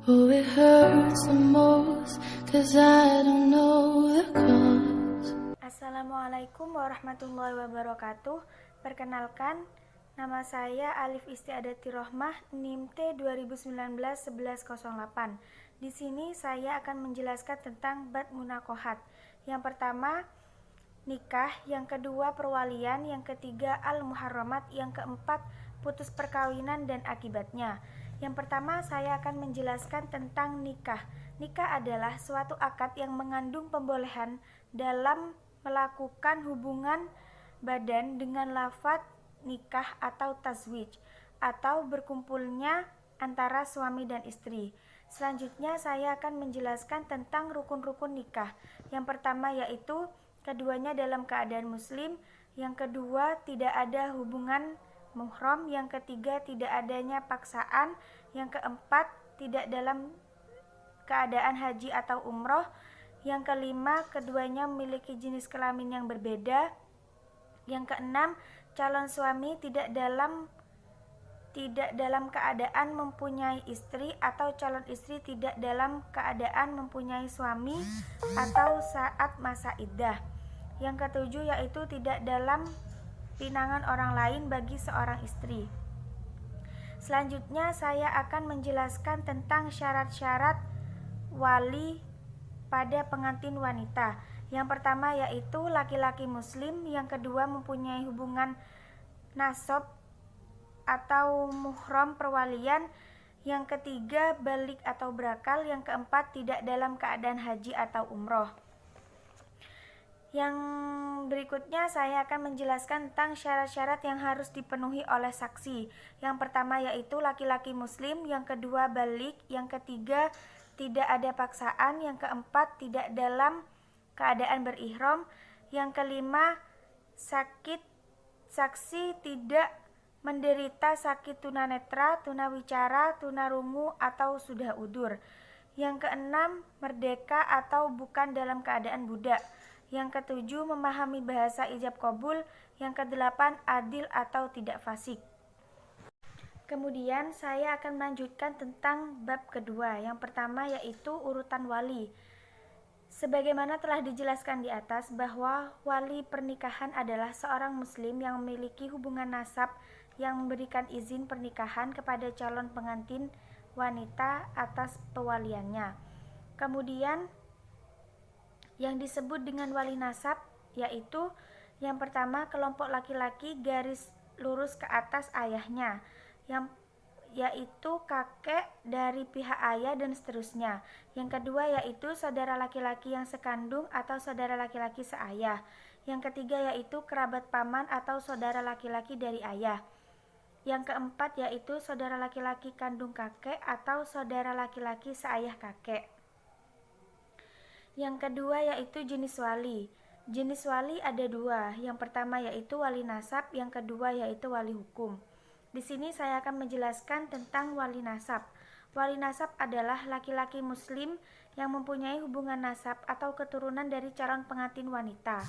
Oh, it hurts the most, 'cause I don't know the cause. Assalamualaikum warahmatullahi wabarakatuh. Perkenalkan, nama saya Alif Istiadati Rohmah, NIM T 2019-1108. Di sini saya akan menjelaskan tentang bab munakohat. Yang pertama, nikah, yang kedua perwalian, yang ketiga al-muharramat, yang keempat putus perkawinan dan akibatnya. Yang pertama saya akan menjelaskan tentang nikah. Nikah adalah suatu akad yang mengandung pembolehan dalam melakukan hubungan badan dengan lafaz nikah atau tazwij, atau berkumpulnya antara suami dan istri. Selanjutnya saya akan menjelaskan tentang rukun-rukun nikah. Yang pertama yaitu keduanya dalam keadaan muslim, yang kedua tidak ada hubungan muhram, yang ketiga tidak adanya paksaan, yang keempat tidak dalam keadaan haji atau umroh, yang kelima keduanya memiliki jenis kelamin yang berbeda, yang keenam calon suami tidak dalam keadaan mempunyai istri atau calon istri tidak dalam keadaan mempunyai suami atau saat masa iddah. Yang ketujuh yaitu tidak dalam pinangan orang lain bagi seorang istri. Selanjutnya saya akan menjelaskan tentang syarat-syarat wali pada pengantin wanita. Yang pertama yaitu laki-laki muslim, yang kedua mempunyai hubungan nasab atau muhram perwalian, yang ketiga balik atau berakal, yang keempat tidak dalam keadaan haji atau umroh. Yang berikutnya saya akan menjelaskan tentang syarat-syarat yang harus dipenuhi oleh saksi. Yang pertama yaitu laki-laki muslim, yang kedua balik, yang ketiga tidak ada paksaan, yang keempat tidak dalam keadaan berihram, yang kelima saksi tidak menderita sakit tunanetra, tunawicara, tunarungu atau sudah udur. Yang keenam merdeka atau bukan dalam keadaan budak. Yang ketujuh memahami bahasa ijab qabul. Yang kedelapan adil atau tidak fasik. Kemudian saya akan melanjutkan tentang bab kedua. Yang pertama yaitu urutan wali. Sebagaimana telah dijelaskan di atas bahwa wali pernikahan adalah seorang muslim yang memiliki hubungan nasab yang memberikan izin pernikahan kepada calon pengantin wanita atas pewaliannya. Kemudian yang disebut dengan wali nasab yaitu yang pertama kelompok laki-laki garis lurus ke atas ayahnya, yaitu kakek dari pihak ayah dan seterusnya. Yang kedua yaitu saudara laki-laki yang sekandung atau saudara laki-laki seayah. Yang ketiga yaitu kerabat paman atau saudara laki-laki dari ayah. Yang keempat yaitu saudara laki-laki kandung kakek atau saudara laki-laki seayah kakek. Yang kedua yaitu jenis wali. Jenis wali ada dua. Yang pertama yaitu wali nasab, yang kedua yaitu wali hukum. Di sini saya akan menjelaskan tentang wali nasab. Wali nasab adalah laki-laki muslim yang mempunyai hubungan nasab atau keturunan dari calon pengantin wanita.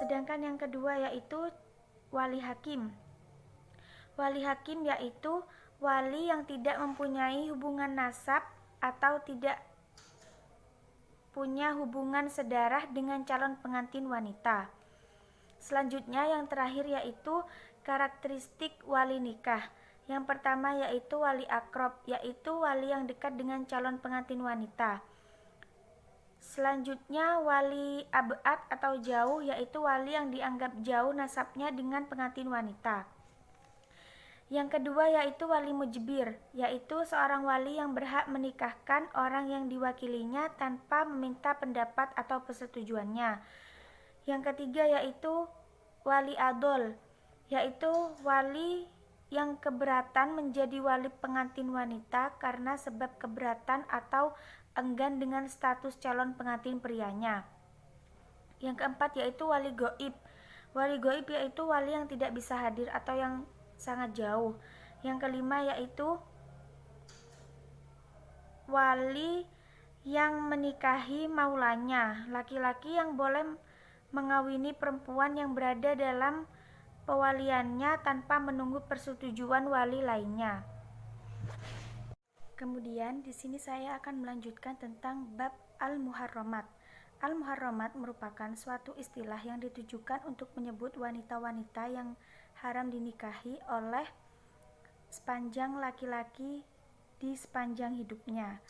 Sedangkan yang kedua yaitu wali hakim. Wali hakim yaitu wali yang tidak mempunyai hubungan nasab atau tidak punya hubungan sedarah dengan calon pengantin wanita. Selanjutnya yang terakhir yaitu karakteristik wali nikah. Yang pertama yaitu wali akrob, yaitu wali yang dekat dengan calon pengantin wanita. Selanjutnya wali abad atau jauh, yaitu wali yang dianggap jauh nasabnya dengan pengantin wanita. Yang kedua yaitu wali mujbir, yaitu seorang wali yang berhak menikahkan orang yang diwakilinya tanpa meminta pendapat atau persetujuannya. Yang ketiga yaitu wali adol, yaitu wali yang keberatan menjadi wali pengantin wanita karena sebab keberatan atau enggan dengan status calon pengantin prianya. Yang keempat yaitu wali goib. Wali goib yaitu wali yang tidak bisa hadir atau yang sangat jauh. Yang kelima yaitu wali yang menikahi maulanya, laki-laki yang boleh mengawini perempuan yang berada dalam pewaliannya tanpa menunggu persetujuan wali lainnya. Kemudian di sini saya akan melanjutkan tentang bab al-muharramat. Al-muharramat merupakan suatu istilah yang ditujukan untuk menyebut wanita-wanita yang haram dinikahi oleh sepanjang laki-laki di sepanjang hidupnya.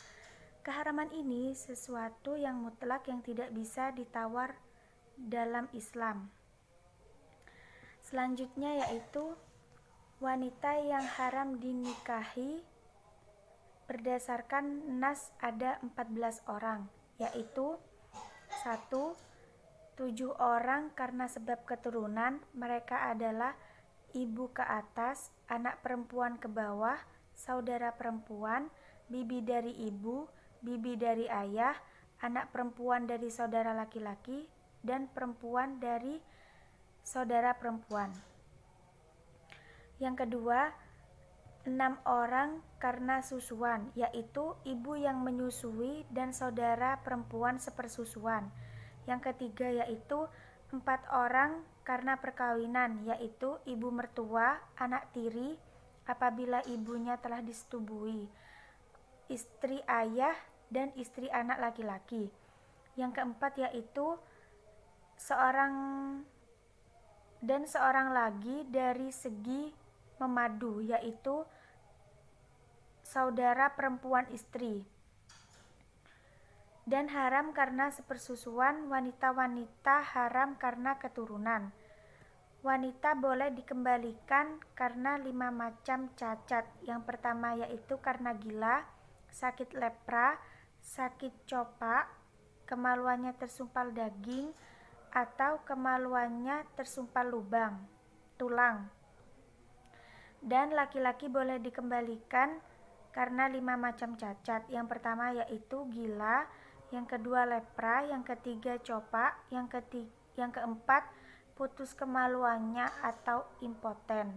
Keharaman ini sesuatu yang mutlak yang tidak bisa ditawar dalam Islam. Selanjutnya yaitu wanita yang haram dinikahi berdasarkan nas ada 14 orang, yaitu 1. 7 orang karena sebab keturunan, mereka adalah ibu ke atas, anak perempuan ke bawah, saudara perempuan, bibi dari ibu, bibi dari ayah, anak perempuan dari saudara laki-laki, dan perempuan dari saudara perempuan. Yang kedua, 6 orang karena susuan, yaitu ibu yang menyusui dan saudara perempuan sepersusuan. Yang ketiga yaitu 4 orang karena perkawinan, yaitu ibu mertua, anak tiri apabila ibunya telah disetubui, istri ayah, dan istri anak laki-laki. Yang keempat yaitu seorang lagi dari segi memadu, yaitu saudara perempuan istri. Dan haram karena sepersusuan, wanita-wanita haram karena keturunan. Wanita boleh dikembalikan karena 5 macam cacat. Yang pertama yaitu karena gila, sakit lepra, sakit copa, kemaluannya tersumpal daging, atau kemaluannya tersumpal tulang. Dan laki-laki boleh dikembalikan karena 5 macam cacat. Yang pertama yaitu gila, yang kedua lepra, yang ketiga copa, yang keempat putus kemaluannya atau impoten.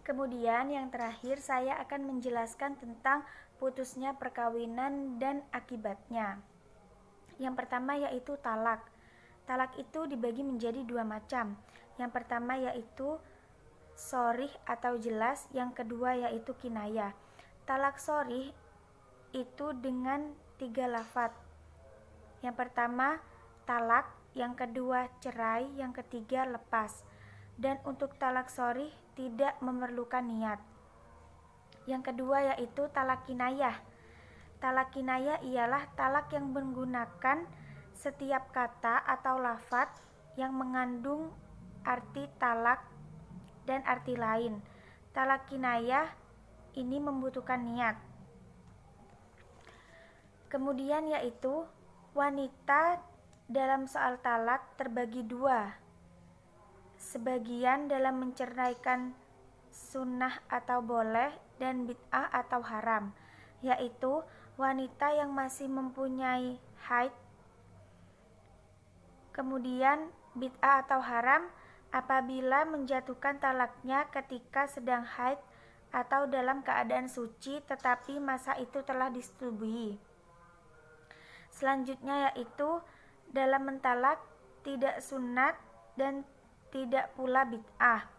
Kemudian yang terakhir saya akan menjelaskan tentang putusnya perkawinan dan akibatnya. Yang pertama yaitu talak. Talak itu dibagi menjadi 2 macam. Yang pertama yaitu sharih atau jelas, yang kedua yaitu kinayah. Talak sharih itu dengan 3 lafadz. Yang pertama talak, yang kedua cerai, yang ketiga lepas. Dan untuk talak sharih tidak memerlukan niat. Yang kedua yaitu talak kinayah. Talak kinayah ialah talak yang menggunakan setiap kata atau lafadz yang mengandung arti talak dan arti lain. Talak kinayah ini membutuhkan niat. Kemudian yaitu wanita dalam soal talak terbagi 2. Sebagian dalam menceraikan sunnah atau boleh, dan bid'ah atau haram, yaitu wanita yang masih mempunyai haid. Kemudian bid'ah atau haram apabila menjatuhkan talaknya ketika sedang haid atau dalam keadaan suci tetapi masa itu telah disetubui. Selanjutnya yaitu dalam mentalak tidak sunat dan tidak pula bid'ah,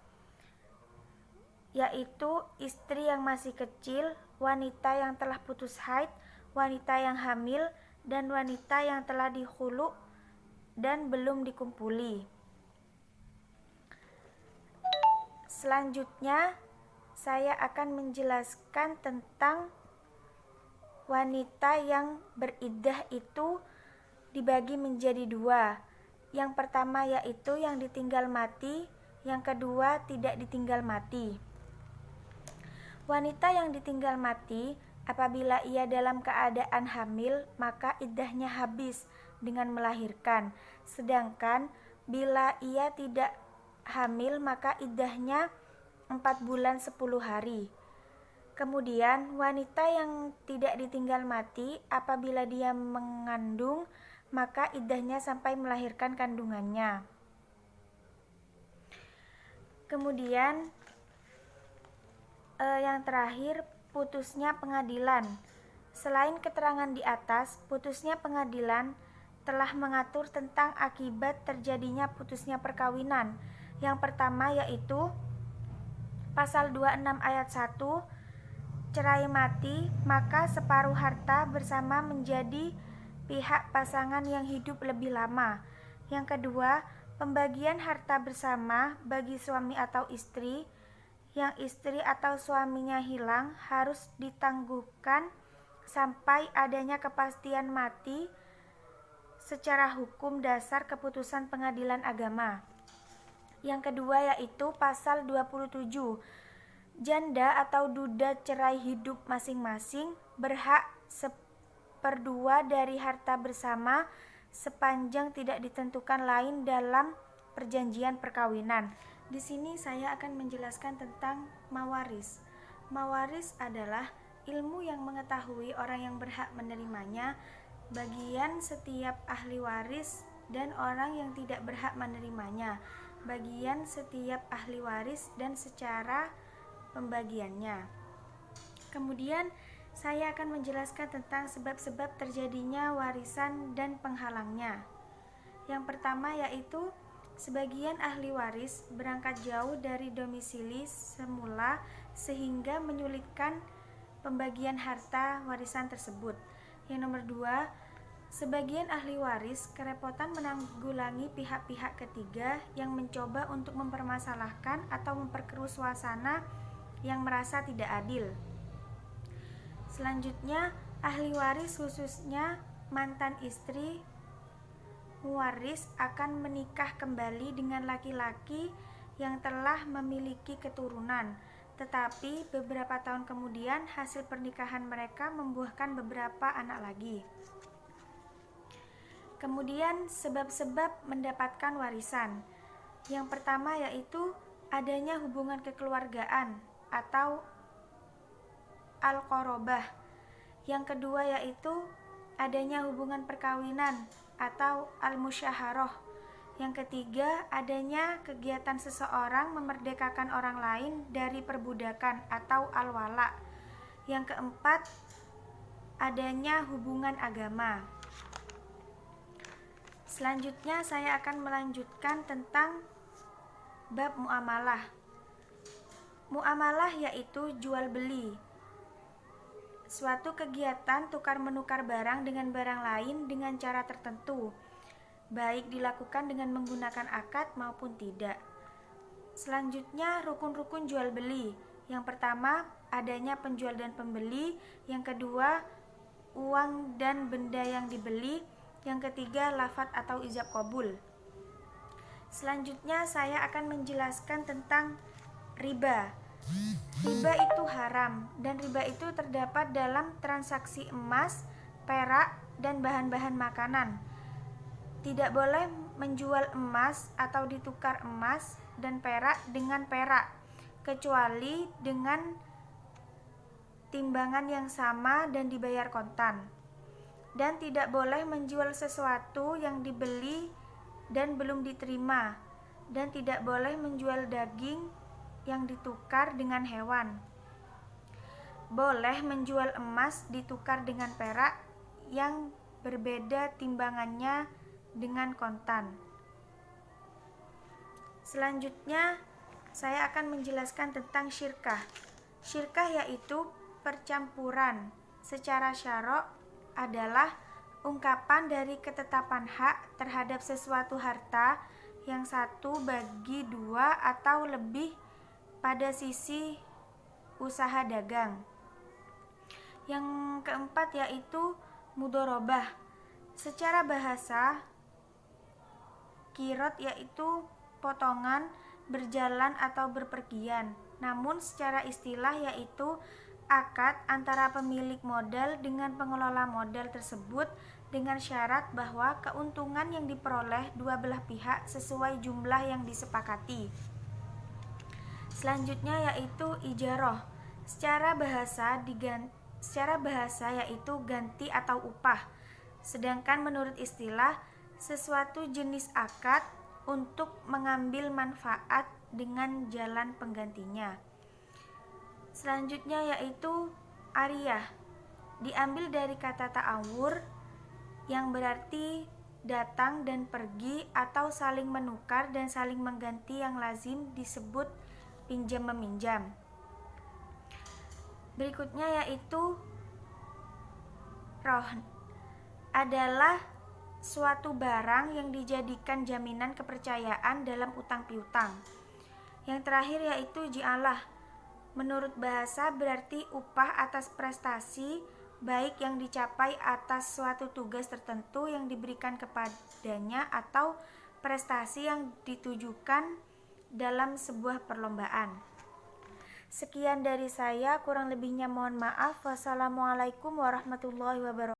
yaitu istri yang masih kecil, wanita yang telah putus haid, wanita yang hamil, dan wanita yang telah dikhulu dan belum dikumpuli. Selanjutnya saya akan menjelaskan tentang wanita yang beriddah itu dibagi menjadi 2. Yang pertama yaitu yang ditinggal mati, yang kedua tidak ditinggal mati. Wanita yang ditinggal mati apabila ia dalam keadaan hamil, maka iddahnya habis dengan melahirkan. Sedangkan bila ia tidak hamil, maka iddahnya 4 bulan 10 hari. Kemudian wanita yang tidak ditinggal mati apabila dia mengandung, maka iddahnya sampai melahirkan kandungannya. Kemudian yang terakhir, putusnya pengadilan. Selain keterangan di atas, putusnya pengadilan telah mengatur tentang akibat terjadinya putusnya perkawinan. Yang pertama yaitu pasal 26 ayat 1, cerai mati, maka separuh harta bersama menjadi pihak pasangan yang hidup lebih lama. Yang kedua, pembagian harta bersama bagi suami atau istri yang istri atau suaminya hilang harus ditangguhkan sampai adanya kepastian mati secara hukum dasar keputusan pengadilan agama. Yang kedua yaitu pasal 27. Janda atau duda cerai hidup masing-masing berhak 1/2 dari harta bersama sepanjang tidak ditentukan lain dalam perjanjian perkawinan. Di sini saya akan menjelaskan tentang mawaris. Mawaris adalah ilmu yang mengetahui orang yang berhak menerimanya, bagian setiap ahli waris dan orang yang tidak berhak menerimanya, bagian setiap ahli waris dan secara pembagiannya. Kemudian saya akan menjelaskan tentang sebab-sebab terjadinya warisan dan penghalangnya. Yang pertama yaitu sebagian ahli waris berangkat jauh dari domisili semula sehingga menyulitkan pembagian harta warisan tersebut. Yang nomor 2, sebagian ahli waris kerepotan menanggulangi pihak-pihak ketiga yang mencoba untuk mempermasalahkan atau memperkeruh suasana yang merasa tidak adil. Selanjutnya, ahli waris khususnya mantan istri muwaris akan menikah kembali dengan laki-laki yang telah memiliki keturunan, tetapi beberapa tahun kemudian hasil pernikahan mereka membuahkan beberapa anak lagi. Kemudian sebab-sebab mendapatkan warisan. Yang pertama yaitu adanya hubungan kekeluargaan atau al-qorobah. Yang kedua yaitu adanya hubungan perkawinan atau al-musyaharoh. Yang ketiga, adanya kegiatan seseorang memerdekakan orang lain dari perbudakan atau al-wala. Yang keempat, adanya hubungan agama. Selanjutnya saya akan melanjutkan tentang bab muamalah. Muamalah yaitu jual beli, suatu kegiatan tukar-menukar barang dengan barang lain dengan cara tertentu, baik dilakukan dengan menggunakan akad maupun tidak. Selanjutnya, rukun-rukun jual beli. Yang pertama, adanya penjual dan pembeli. Yang kedua, uang dan benda yang dibeli. Yang ketiga, lafadz atau ijab qabul. Selanjutnya, saya akan menjelaskan tentang riba. Riba itu haram, dan riba itu terdapat dalam transaksi emas, perak, dan bahan-bahan makanan. Tidak boleh menjual emas atau ditukar emas dan perak dengan perak, kecuali dengan timbangan yang sama dan dibayar kontan. Dan tidak boleh menjual sesuatu yang dibeli dan belum diterima, dan tidak boleh menjual daging yang ditukar dengan hewan. Boleh menjual emas ditukar dengan perak yang berbeda timbangannya dengan kontan. Selanjutnya, saya akan menjelaskan tentang syirkah. Syirkah yaitu percampuran secara syarok adalah ungkapan dari ketetapan hak terhadap sesuatu harta yang 1/2 atau lebih pada sisi usaha dagang. Yang keempat yaitu mudorobah. Secara bahasa, kirot yaitu potongan, berjalan atau berpergian. Namun secara istilah yaitu akad antara pemilik modal dengan pengelola modal tersebut dengan syarat bahwa keuntungan yang diperoleh dua belah pihak sesuai jumlah yang disepakati. Selanjutnya yaitu ijaroh. Secara bahasa yaitu ganti atau upah. Sedangkan menurut istilah, sesuatu jenis akad untuk mengambil manfaat dengan jalan penggantinya. Selanjutnya yaitu ariyah. Diambil dari kata ta'awur yang berarti datang dan pergi atau saling menukar dan saling mengganti yang lazim disebut pinjam meminjam. Berikutnya yaitu rohn adalah suatu barang yang dijadikan jaminan kepercayaan dalam utang piutang. Yang terakhir yaitu ji'alah. Menurut bahasa berarti upah atas prestasi baik yang dicapai atas suatu tugas tertentu yang diberikan kepadanya atau prestasi yang ditujukan dalam sebuah perlombaan. Sekian dari saya, kurang lebihnya mohon maaf. Wassalamualaikum warahmatullahi wabarakatuh.